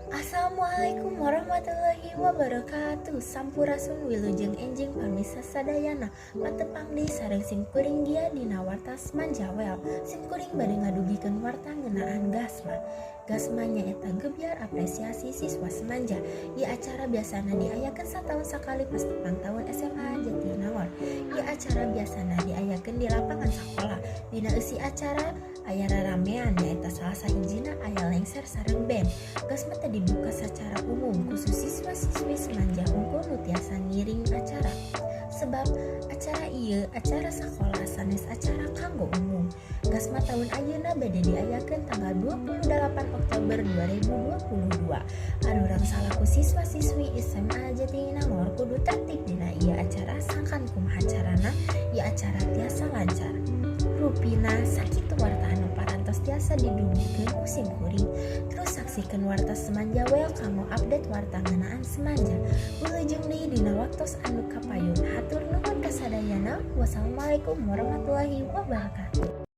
Assalamualaikum warahmatullahi wabarakatuh. Sampurasun wilujeng enjing pamisa sadayana matepang di sareng simkuring dia dina warta Semanjawel. Simkuring bade ngadugikeun warta ngeunaan gasma. Gasma nyaeta gebyar apresiasi siswa Semanja. Ieu acara biasana diayakeun sataun sakali pas tepang tahun SMA Jatinangor. Ieu acara biasana diayakeun di lapangan sakola. Dina eusi acara aya raramean nyaeta salah sahijina aya lengser sareng band. Gasma tadi dibuka secara umum khusus siswa-siswi Semanja unggul nu tiasa ngiring acara. Sebab acara ieu acara sakola sanes acara kanggo umum. Gasma tahun ayeuna bade diayakeun tanggal 28 Oktober 2022. Arurang salaku siswa-siswi SMA Jatinangor kudu tertib dina ieu acara sangkan kumaha carana ieu acara tiasa lancar. Rupina sakitu warta anu parantos tiasa didugikeun ku simkuring. Terus saksikeun warta Semanjawel kanggo update warta ngeunaan Semanja. Wilujeng deui dina waktos anu kapayun. Hatur nuhun kasadayana. Wassalamualaikum warahmatullahi wabarakatuh.